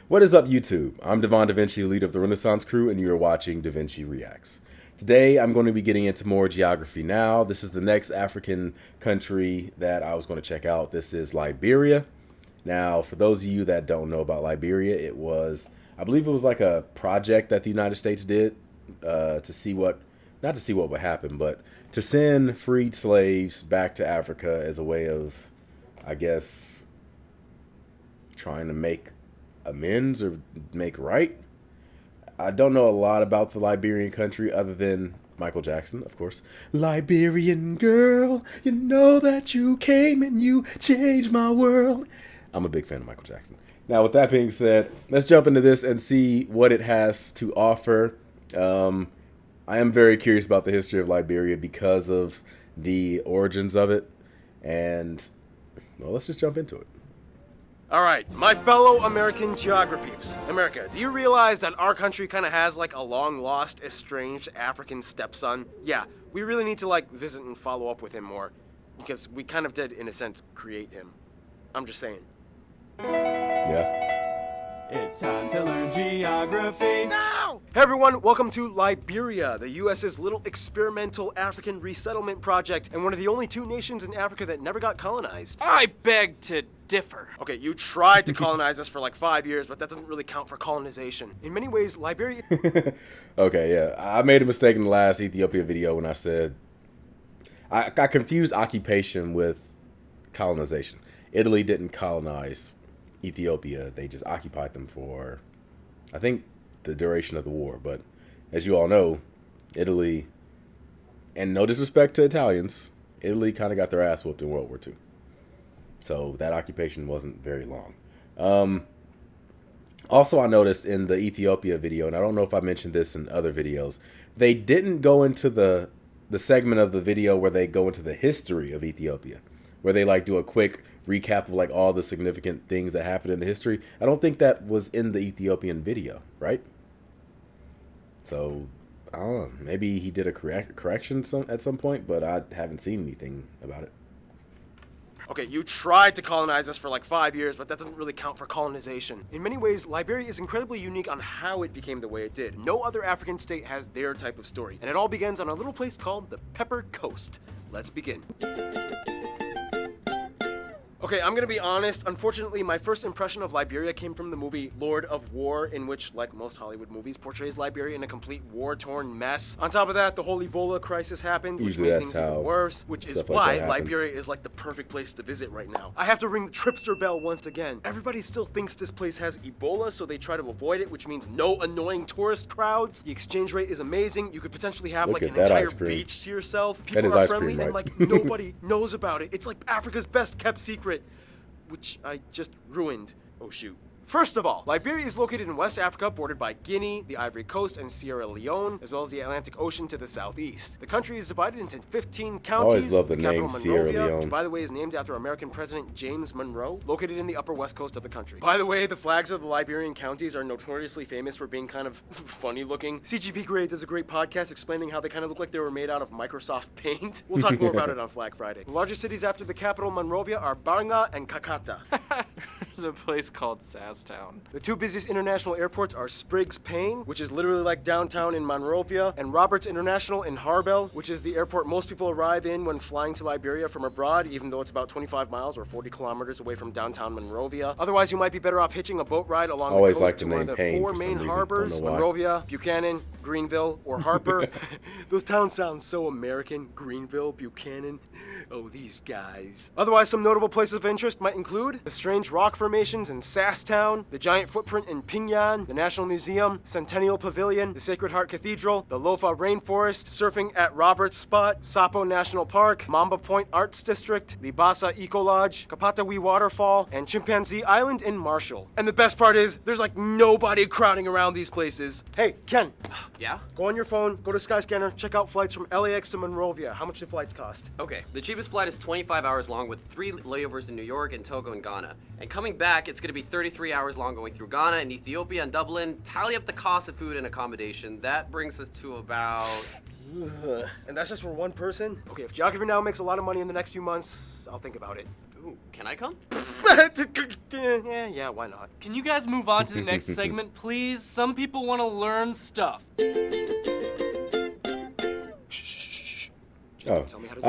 What is up, YouTube? I'm Devon DaVinci, lead of the Renaissance Crew, and you're watching DaVinci Reacts. Today, I'm going to be getting into more geography now. This is the next African country that I was going to check out. This is Liberia. Now, for those of you that don't know about Liberia, I believe it was like a project that the United States did not to see what would happen, but to send freed slaves back to Africa as a way of, I guess, trying to make amends or make right. I don't know a lot about the Liberian country other than Michael Jackson, of course. Liberian girl, you know that you came and you changed my world. I'm a big fan of Michael Jackson. Now, with that being said, let's jump into this and see what it has to offer. I am very curious about the history of Liberia because of the origins of it. And, well, let's just jump into it. All right, my fellow American geograpeeps. America, do you realize that our country kind of has like a long-lost, estranged African stepson? Yeah, we really need to like visit and follow up with him more because we kind of did, in a sense, create him. I'm just saying. Yeah. It's time to learn geography now! Hey everyone, welcome to Liberia, the US's little experimental African resettlement project, and one of the only two nations in Africa that never got colonized. I beg to differ. Okay, you tried to colonize us for like 5 years, but that doesn't really count for colonization. In many ways, Liberia... Okay, yeah. I made a mistake in the last Ethiopia video when I said... I confused occupation with colonization. Italy didn't colonize Ethiopia. They just occupied them for, I think, the duration of the war. But as you all know, Italy, and no disrespect to Italians, Italy kind of got their ass whooped in World War II. So that occupation wasn't very long. Also, I noticed in the Ethiopia video, and I don't know if I mentioned this in other videos, they didn't go into the segment of the video where they go into the history of Ethiopia, where they like do a quick recap of like all the significant things that happened in the history. I don't think that was in the Ethiopian video, right? So, I don't know. Maybe he did a correction at some point, but I haven't seen anything about it. Okay, you tried to colonize us for like 5 years, but that doesn't really count for colonization. In many ways, Liberia is incredibly unique on how it became the way it did. No other African state has their type of story, and it all begins on a little place called the Pepper Coast. Let's begin. Okay, I'm gonna be honest. Unfortunately, my first impression of Liberia came from the movie Lord of War, in which, like most Hollywood movies, portrays Liberia in a complete war-torn mess. On top of that, the whole Ebola crisis happened, which made things even worse, which is why Liberia is like the perfect place to visit right now. I have to ring the tripster bell once again. Everybody still thinks this place has Ebola, so they try to avoid it, which means no annoying tourist crowds. The exchange rate is amazing. You could potentially have like an entire beach to yourself. People are friendly and like nobody knows about it. It's like Africa's best kept secret. Which I just ruined. Oh shoot. First of all, Liberia is located in West Africa, bordered by Guinea, the Ivory Coast, and Sierra Leone, as well as the Atlantic Ocean to the southeast. The country is divided into 15 counties. I always love the capital name Sierra Monrovia, Leone. which, by the way, is named after American President James Monroe, located in the upper west coast of the country. By the way, the flags of the Liberian counties are notoriously famous for being kind of funny looking. CGP Grade does a great podcast explaining how they kind of look like they were made out of Microsoft Paint. We'll talk more about it on Flag Friday. The largest cities after the capital Monrovia are Baranga and Kakata. There's a place called Sasstown. The two busiest international airports are Spriggs Payne, which is literally like downtown in Monrovia, and Roberts International in Harbel, which is the airport most people arrive in when flying to Liberia from abroad, even though it's about 25 miles or 40 kilometers away from downtown Monrovia. Otherwise, you might be better off hitching a boat ride along the coast to one of the four main harbors: Monrovia, Buchanan, Greenville, or Harper. Those towns sound so American. Greenville, Buchanan. Oh, these guys. Otherwise, some notable places of interest might include the strange rock formations in Sasstown, the giant footprint in Pinyan, the National Museum, Centennial Pavilion, the Sacred Heart Cathedral, the Lofa Rainforest, surfing at Roberts Spot, Sapo National Park, Mamba Point Arts District, the Basa Eco Lodge, Kapatawi Waterfall, and Chimpanzee Island in Marshall. And the best part is, there's like nobody crowding around these places. Hey, Ken. Yeah? Go on your phone, go to Skyscanner, check out flights from LAX to Monrovia. How much do flights cost? Okay, the cheapest flight is 25 hours long with 3 layovers in New York and Togo and Ghana. And coming back, it's gonna be 33 hours long going through Ghana and Ethiopia and Dublin. Tally up the cost of food and accommodation. That brings us to about... And that's just for one person? Okay, if Geography Now makes a lot of money in the next few months, I'll think about it. Ooh, can I come? Yeah, why not? Can you guys move on to the next segment, please? Some people want to learn stuff. Oh, Tell me how to do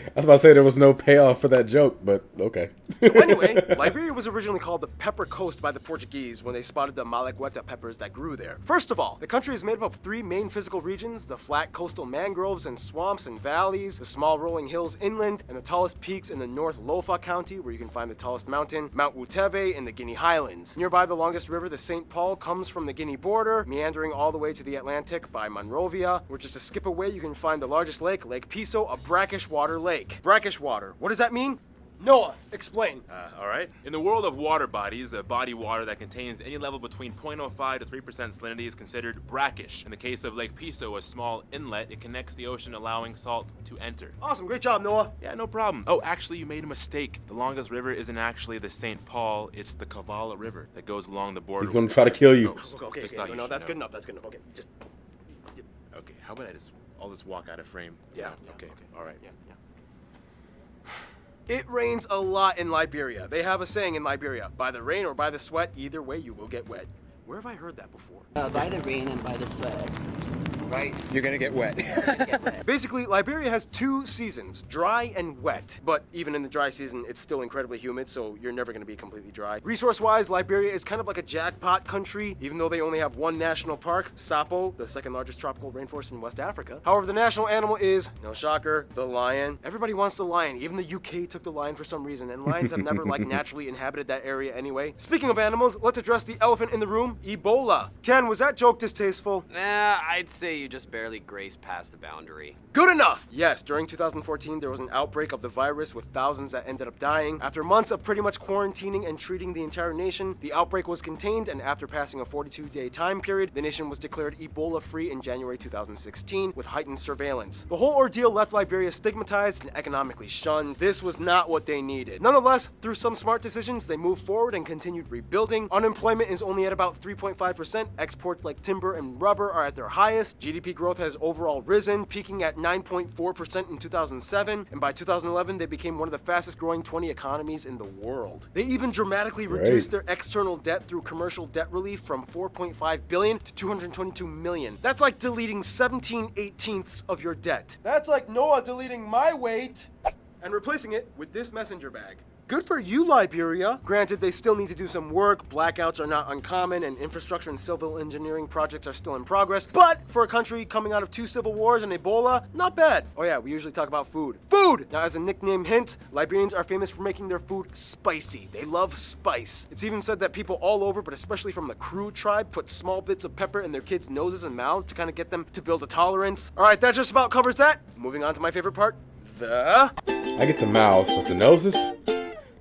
I was about to say there was no payoff for that joke, but okay. So anyway, Liberia was originally called the Pepper Coast by the Portuguese when they spotted the Malagueta peppers that grew there. First of all, the country is made up of 3 main physical regions: the flat coastal mangroves and swamps and valleys, the small rolling hills inland, and the tallest peaks in the North Lofa County, where you can find the tallest mountain, Mount Uteve in the Guinea Highlands. Nearby, the longest river, the St. Paul, comes from the Guinea border, meandering all the way to the Atlantic by Monrovia, where just a skip away you can find the largest lake, Lake Piso, a brackish water lake. Brackish water. What does that mean? Noah, explain. All right. In the world of water bodies, a body water that contains any level between 0.05 to 3% salinity is considered brackish. In the case of Lake Piso, a small inlet, it connects the ocean, allowing salt to enter. Awesome, great job, Noah. Yeah, no problem. Oh, actually, you made a mistake. The longest river isn't actually the St. Paul, it's the Kavala River that goes along the border. He's gonna try to kill you. Okay, Just thought you no, should that's know. good enough. That's good enough. Okay, just Okay, how about I just walk out of frame? Yeah, Okay. okay. All right. yeah. It rains a lot in Liberia. They have a saying in Liberia: by the rain or by the sweat, either way you will get wet. Where have I heard that before? By the rain and by the sweat. Right, you're gonna get wet. Basically, Liberia has 2 seasons, dry and wet. But even in the dry season, it's still incredibly humid, so you're never gonna be completely dry. Resource-wise, Liberia is kind of like a jackpot country, even though they only have 1 national park, Sapo, the 2nd largest tropical rainforest in West Africa. However, the national animal is, no shocker, the lion. Everybody wants the lion. Even the UK took the lion for some reason, and lions have never naturally inhabited that area anyway. Speaking of animals, let's address the elephant in the room, Ebola. Ken, was that joke distasteful? Nah, I'd say you just barely grazed past the boundary. Good enough! Yes, during 2014, there was an outbreak of the virus with thousands that ended up dying. After months of pretty much quarantining and treating the entire nation, the outbreak was contained, and after passing a 42-day time period, the nation was declared Ebola-free in January 2016 with heightened surveillance. The whole ordeal left Liberia stigmatized and economically shunned. This was not what they needed. Nonetheless, through some smart decisions, they moved forward and continued rebuilding. Unemployment is only at about 3.5%. Exports like timber and rubber are at their highest. GDP growth has overall risen, peaking at 9.4% in 2007, and by 2011 they became one of the fastest growing 20 economies in the world. They even dramatically reduced their external debt through commercial debt relief from 4.5 billion to 222 million. That's like deleting 17/18ths of your debt. That's like Noah deleting my weight and replacing it with this messenger bag. Good for you, Liberia. Granted, they still need to do some work, blackouts are not uncommon, and infrastructure and civil engineering projects are still in progress, but for a country coming out of 2 civil wars and Ebola, not bad. Oh yeah, we usually talk about food. Food! Now, as a nickname hint, Liberians are famous for making their food spicy. They love spice. It's even said that people all over, but especially from the Kru tribe, put small bits of pepper in their kids' noses and mouths to kind of get them to build a tolerance. All right, that just about covers that. Moving on to my favorite part, I get the mouths, but the noses?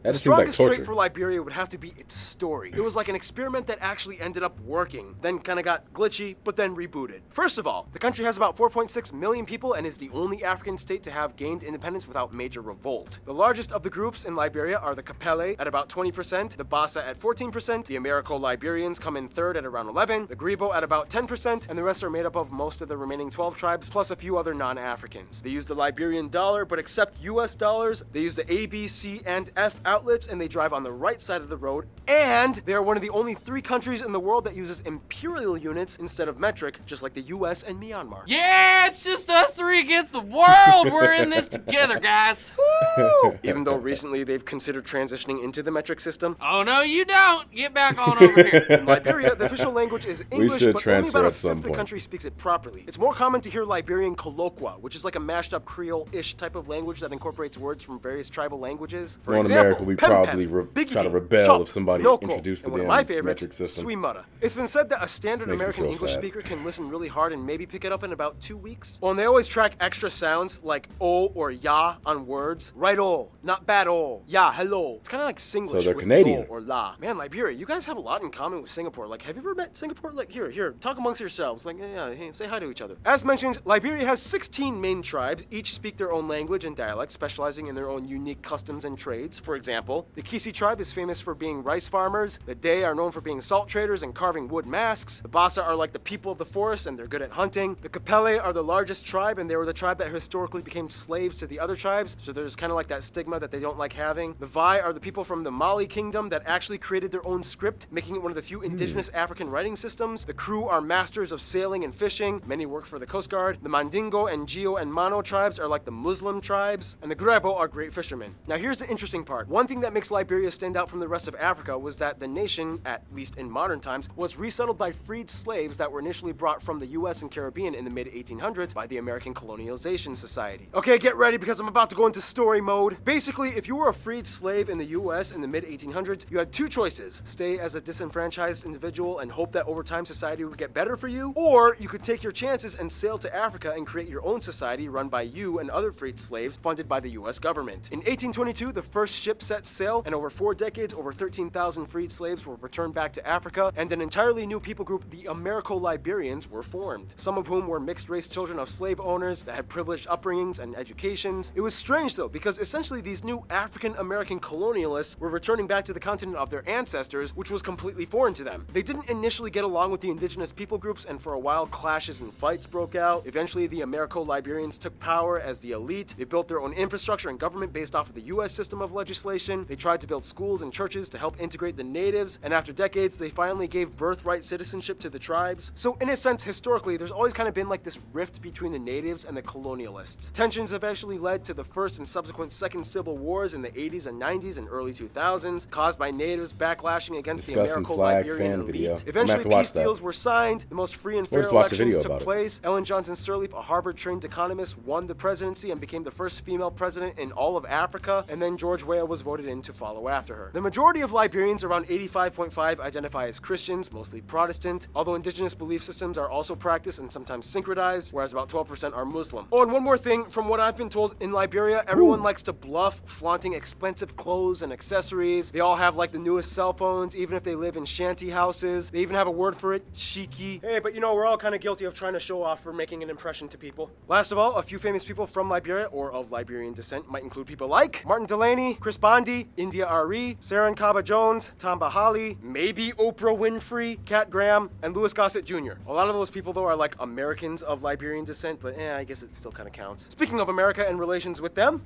That The just seems like strongest torture. trait for Liberia would have to be its story. It was like an experiment that actually ended up working, then kind of got glitchy, but then rebooted. First of all, the country has about 4.6 million people and is the only African state to have gained independence without major revolt. The largest of the groups in Liberia are the Kapele at about 20%, the Bassa at 14%, the Americo-Liberians come in third at around 11%, the Gribo at about 10%, and the rest are made up of most of the remaining 12 tribes, plus a few other non-Africans. They use the Liberian dollar, but accept US dollars. They use the A, B, C, and F outlets, and they drive on the right side of the road, and they are one of the only 3 countries in the world that uses imperial units instead of metric, just like the US and Myanmar. Yeah, it's just us 3 against the world. We're in this together, guys. Woo! Even though recently they've considered transitioning into the metric system. Oh, no, you don't. Get back on over here. In Liberia, the official language is English, should but only transfer about a at some fifth of the point. country speaks it properly. It's more common to hear Liberian colloqua, which is like a mashed up Creole-ish type of language that incorporates words from various tribal languages. For in example, America, we pem probably pem, biggie try to ding, rebel chop, if somebody noko, introduced the and one of damn my favorites, metric system. Swimara. It's been said that a standard Makes me American feel English sad. speaker can listen really hard and maybe pick it up in about 2 weeks. Well, and they always track extra sounds like o or ya on words. Right o, not bad o. Ya, hello. It's kind of like Singlish they're with Canadian. no or la. Man, Liberia, you guys have a lot in common with Singapore. Like, have you ever met Singapore? Like, here, talk amongst yourselves. Like, yeah, hey, say hi to each other. As mentioned, Liberia has 16 main tribes. Each speak their own language and dialect, specializing in their own unique customs and trades. For example, example, the Kisi tribe is famous for being rice farmers, the Dey are known for being salt traders and carving wood masks, the Bassa are like the people of the forest and they're good at hunting, the Kapele are the largest tribe and they were the tribe that historically became slaves to the other tribes, so there's kind of like that stigma that they don't like having. The Vai are the people from the Mali kingdom that actually created their own script, making it one of the few indigenous African writing systems. The Kru are masters of sailing and fishing, many work for the Coast Guard. The Mandingo and Gio and Mano tribes are like the Muslim tribes, and the Grebo are great fishermen. Now here's the interesting part. One thing that makes Liberia stand out from the rest of Africa was that the nation, at least in modern times, was resettled by freed slaves that were initially brought from the US and Caribbean in the mid-1800s by the American Colonialization Society. Okay, get ready because I'm about to go into story mode. Basically, if you were a freed slave in the US in the mid-1800s, you had two choices: stay as a disenfranchised individual and hope that over time society would get better for you, or you could take your chances and sail to Africa and create your own society run by you and other freed slaves funded by the US government. In 1822, the first ship set sail, and over 4 decades, over 13,000 freed slaves were returned back to Africa, and an entirely new people group, the Americo-Liberians, were formed. Some of whom were mixed-race children of slave owners that had privileged upbringings and educations. It was strange though, because essentially these new African-American colonialists were returning back to the continent of their ancestors, which was completely foreign to them. They didn't initially get along with the indigenous people groups, and for a while clashes and fights broke out. Eventually the Americo-Liberians took power as the elite. They built their own infrastructure and government based off of the US system of legislation. They tried to build schools and churches to help integrate the natives, and after decades they finally gave birthright citizenship to the tribes. So in a sense, historically, there's always kind of been like this rift between the natives and the colonialists. Tensions eventually led to the first and subsequent second civil wars in the 80s and 90s and early 2000s, caused by natives backlashing against the Americo-Liberian elite. Eventually peace deals were signed, the most free and fair elections took place. Ellen Johnson Sirleaf, a Harvard-trained economist, won the presidency and became the first female president in all of Africa, and then George Weah was voted in to follow after her. The majority of Liberians, around 85.5%, identify as Christians, mostly Protestant, although indigenous belief systems are also practiced and sometimes syncretized, whereas about 12% are Muslim. Oh, and one more thing, from what I've been told, in Liberia, everyone likes to bluff, flaunting expensive clothes and accessories. They all have like the newest cell phones, even if they live in shanty houses. They even have a word for it, cheeky. Hey, but you know, we're all kind of guilty of trying to show off for making an impression to people. Last of all, a few famous people from Liberia or of Liberian descent might include people like Martin Delaney, Chris Bondi, India Ari, Saren Kaba Jones, Tamba Hali, maybe Oprah Winfrey, Kat Graham, and Louis Gossett Jr. A lot of those people though are like Americans of Liberian descent, but I guess it still kind of counts. Speaking of America and relations with them,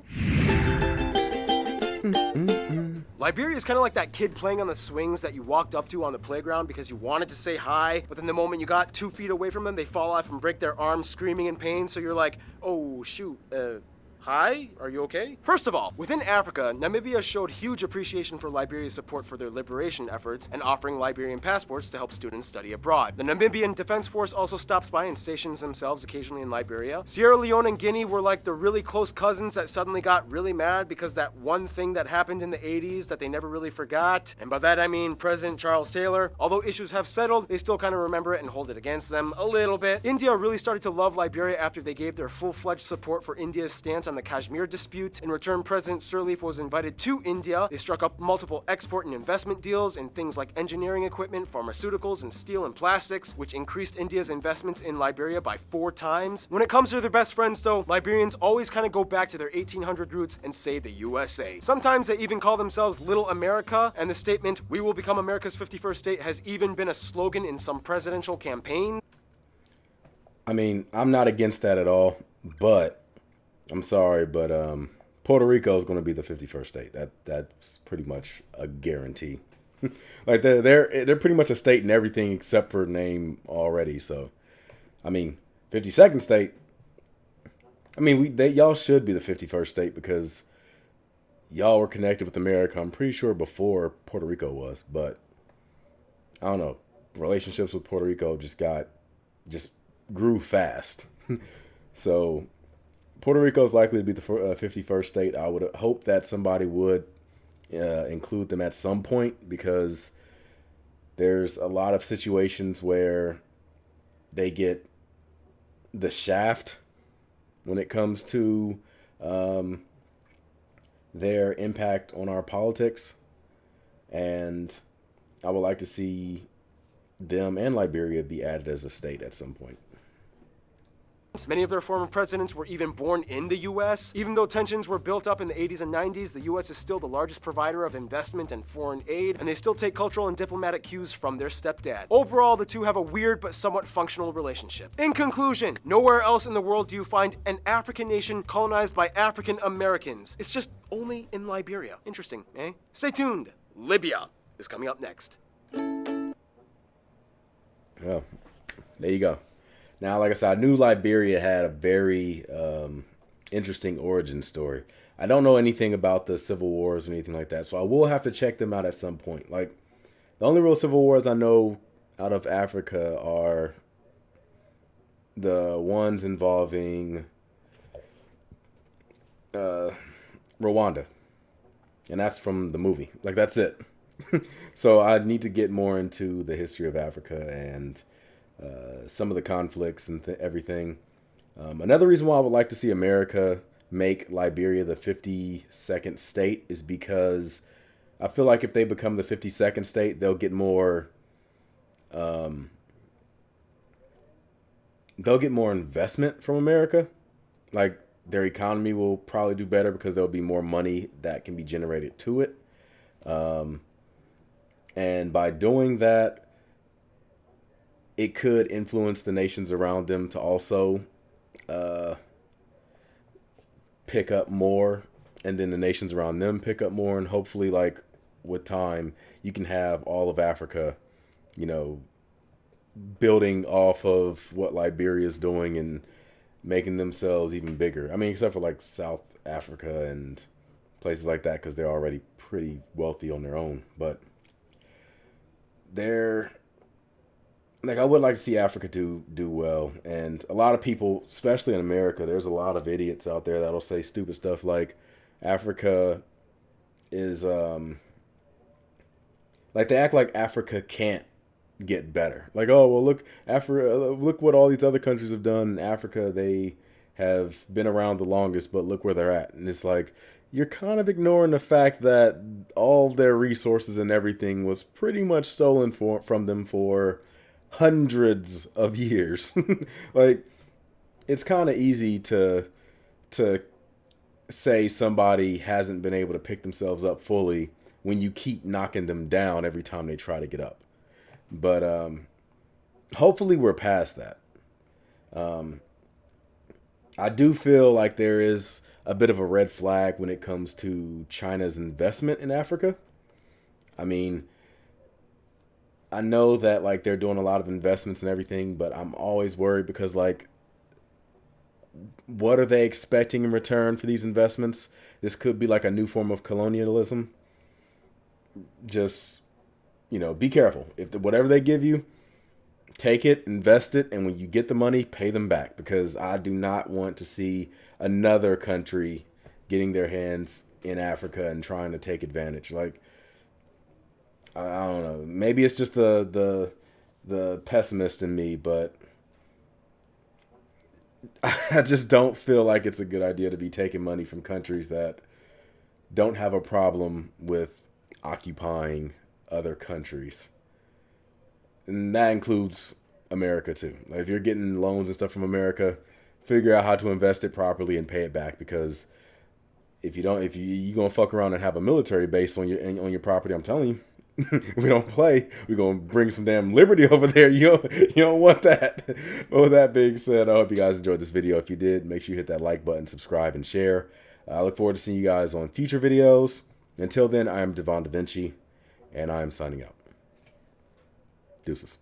Liberia is kind of like that kid playing on the swings that you walked up to on the playground because you wanted to say hi, but then the moment you got 2 feet away from them, they fall off and break their arms screaming in pain, so you're like, oh shoot, hi? Are you okay? First of all, within Africa, Namibia showed huge appreciation for Liberia's support for their liberation efforts and offering Liberian passports to help students study abroad. The Namibian Defense Force also stops by and stations themselves occasionally in Liberia. Sierra Leone and Guinea were like the really close cousins that suddenly got really mad because that one thing that happened in the 80s that they never really forgot. And by that I mean President Charles Taylor. Although issues have settled, they still kind of remember it and hold it against them a little bit. India really started to love Liberia after they gave their full-fledged support for India's stance on the Kashmir dispute. In return, President Sirleaf was invited to India. They struck up multiple export and investment deals in things like engineering equipment, pharmaceuticals, and steel and plastics, which increased India's investments in Liberia by 4 times. When it comes to their best friends though, Liberians always kind of go back to their 1800 roots and say the USA. Sometimes they even call themselves Little America, and the statement, "We will become America's 51st state," has even been a slogan in some presidential campaign. I mean, I'm not against that at all, but I'm sorry, but Puerto Rico is going to be the 51st state. That's pretty much a guarantee. Like they're pretty much a state in everything except for name already. So, I mean, 52nd state. I mean, y'all should be the 51st state because y'all were connected with America. I'm pretty sure before Puerto Rico was, but I don't know. Relationships with Puerto Rico just grew fast. So Puerto Rico is likely to be the 51st state. I would hope that somebody would include them at some point because there's a lot of situations where they get the shaft when it comes to their impact on our politics. And I would like to see them and Liberia be added as a state at some point. Many of their former presidents were even born in the US. Even though tensions were built up in the 80s and 90s, the US is still the largest provider of investment and foreign aid, and they still take cultural and diplomatic cues from their stepdad. Overall, the two have a weird but somewhat functional relationship. In conclusion, nowhere else in the world do you find an African nation colonized by African Americans. It's just only in Liberia. Interesting, eh? Stay tuned. Libya is coming up next. Well, there you go. Now, like I said, I knew Liberia had a very interesting origin story. I don't know anything about the civil wars or anything like that, so I will have to check them out at some point. Like, the only real civil wars I know out of Africa are the ones involving Rwanda. And that's from the movie. Like, that's it. So I need to get more into the history of Africa and some of the conflicts and everything. Another reason why I would like to see America make Liberia the 52nd state is because I feel like if they become the 52nd state, they'll get more investment from America. Like, their economy will probably do better because there'll be more money that can be generated to it. And by doing that, it could influence the nations around them to also pick up more, and then the nations around them pick up more, and hopefully, like, with time, you can have all of Africa, you know, building off of what Liberia is doing and making themselves even bigger. I mean, except for, like, South Africa and places like that, because they're already pretty wealthy on their own. But they're... like, I would like to see Africa do well. And a lot of people, especially in America, there's a lot of idiots out there that'll say stupid stuff like Africa is, like, they act like Africa can't get better. Like, oh, well, look, look what all these other countries have done in Africa. They have been around the longest, but look where they're at. And it's like, you're kind of ignoring the fact that all their resources and everything was pretty much stolen from them for hundreds of years. Like, it's kind of easy to say somebody hasn't been able to pick themselves up fully when you keep knocking them down every time they try to get up. But hopefully we're past that. I do feel like there is a bit of a red flag when it comes to China's investment in Africa. I mean, I know that, like, they're doing a lot of investments and everything, but I'm always worried because, like, what are they expecting in return for these investments? This could be like a new form of colonialism. Just, you know, be careful. Whatever they give you, take it, invest it, and when you get the money, pay them back, because I do not want to see another country getting their hands in Africa and trying to take advantage. Like, I don't know. Maybe it's just the pessimist in me, but I just don't feel like it's a good idea to be taking money from countries that don't have a problem with occupying other countries. And that includes America too. Like, if you're getting loans and stuff from America, figure out how to invest it properly and pay it back, because if you're gonna fuck around and have a military base on your property, I'm telling you, we don't play. We're going to bring some damn liberty over there. You don't want that. But with that being said, I hope you guys enjoyed this video. If you did, make sure you hit that like button, subscribe, and share. I look forward to seeing you guys on future videos. Until then, I am Devon DaVinci, and I am signing out. Deuces.